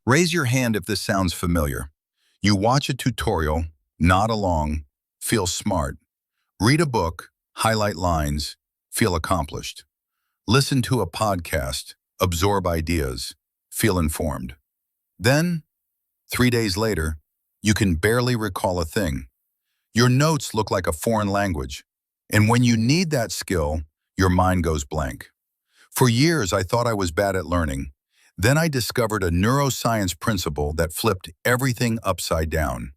Raise your hand if this sounds familiar. You watch a tutorial, nod along, feel smart. Read a book, highlight lines, feel accomplished. Listen to a podcast, absorb ideas, feel informed. Then, 3 days later, you can barely recall a thing. Your notes look like a foreign language. And when you need that skill, your mind goes blank. For years, I thought I was bad at learning. Then I discovered a neuroscience principle that flipped everything upside down.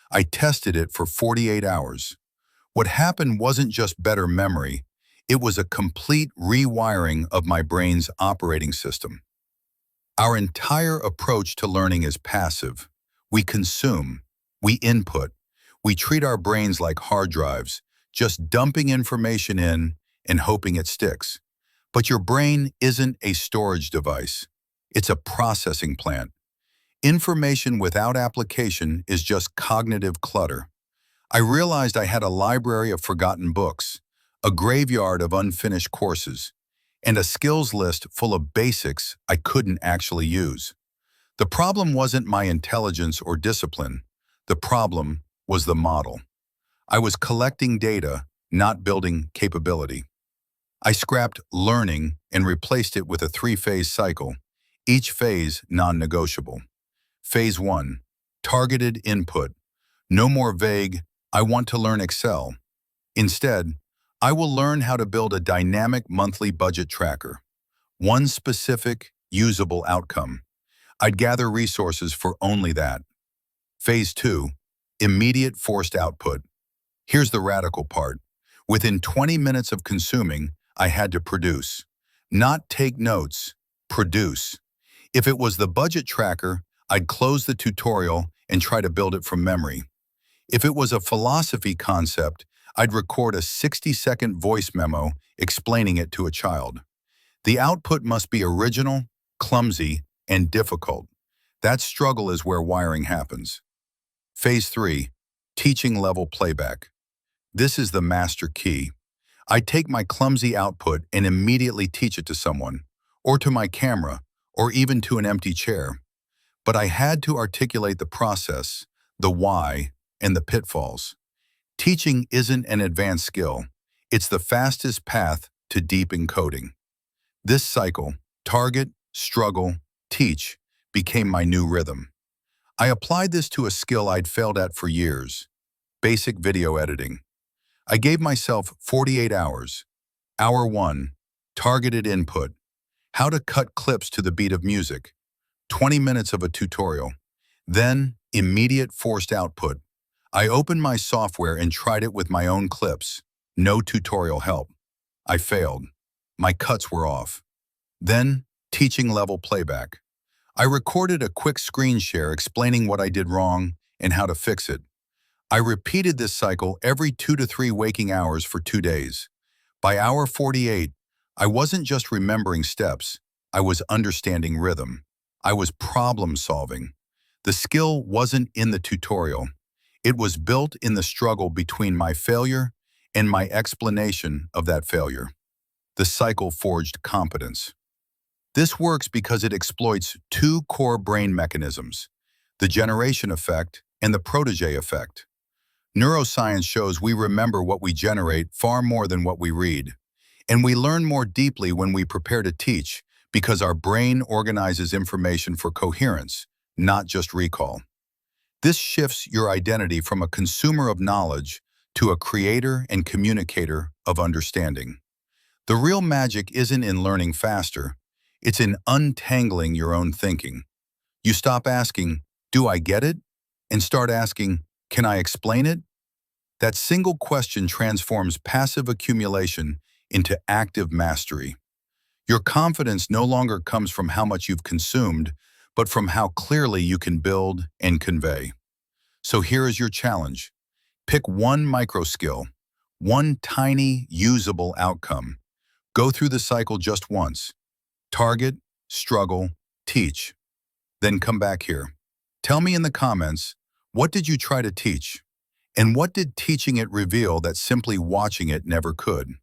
I tested it for 48 hours. What happened wasn't just better memory, it was a complete rewiring of my brain's operating system. Our entire approach to learning is passive. We consume, we input, we treat our brains like hard drives, just dumping information in and hoping it sticks. But your brain isn't a storage device. It's a processing plant. Information without application is just cognitive clutter. I realized I had a library of forgotten books, a graveyard of unfinished courses, and a skills list full of basics I couldn't actually use. The problem wasn't my intelligence or discipline. The problem was the model. I was collecting data, not building capability. I scrapped learning and replaced it with a 3-phase cycle, each phase non-negotiable. Phase 1, targeted input. No more vague, I want to learn Excel. Instead, I will learn how to build a dynamic monthly budget tracker. One specific, usable outcome. I'd gather resources for only that. Phase 2, immediate forced output. Here's the radical part. Within 20 minutes of consuming, I had to produce. Not take notes, produce. If it was the budget tracker, I'd close the tutorial and try to build it from memory. If it was a philosophy concept, I'd record a 60-second voice memo explaining it to a child. The output must be original, clumsy, and difficult. That struggle is where wiring happens. Phase 3, teaching level playback. This is the master key. I take my clumsy output and immediately teach it to someone, or to my camera, or even to an empty chair. But I had to articulate the process, the why, and the pitfalls. Teaching isn't an advanced skill. It's the fastest path to deep encoding. This cycle, target, struggle, teach, became my new rhythm. I applied this to a skill I'd failed at for years, basic video editing. I gave myself 48 hours. Hour 1, targeted input. How to cut clips to the beat of music. 20 minutes of a tutorial. Then, immediate forced output. I opened my software and tried it with my own clips. No tutorial help. I failed. My cuts were off. Then, teaching level playback. I recorded a quick screen share explaining what I did wrong and how to fix it. I repeated this cycle every 2 to 3 waking hours for 2 days. By hour 48, I wasn't just remembering steps, I was understanding rhythm. I was problem solving. The skill wasn't in the tutorial. It was built in the struggle between my failure and my explanation of that failure. The cycle forged competence. This works because it exploits 2 core brain mechanisms, the generation effect and the protégé effect. Neuroscience shows we remember what we generate far more than what we read. And we learn more deeply when we prepare to teach because our brain organizes information for coherence, not just recall. This shifts your identity from a consumer of knowledge to a creator and communicator of understanding. The real magic isn't in learning faster, it's in untangling your own thinking. You stop asking, "Do I get it?" and start asking, "Can I explain it?" That single question transforms passive accumulation into active mastery. Your confidence no longer comes from how much you've consumed, but from how clearly you can build and convey. So here is your challenge. Pick one micro skill, one tiny, usable outcome. Go through the cycle just once. Target, struggle, teach. Then come back here. Tell me in the comments, what did you try to teach? And what did teaching it reveal that simply watching it never could?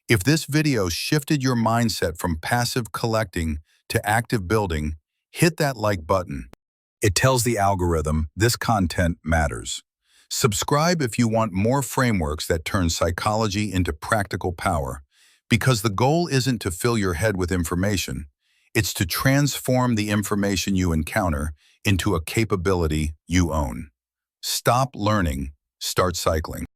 If this video shifted your mindset from passive collecting to active building, Hit that like button. It tells the algorithm this content matters. Subscribe if you want more frameworks that turn psychology into practical power, because the goal isn't to fill your head with information, it's to transform the information you encounter into a capability you own. Stop learning, start cycling.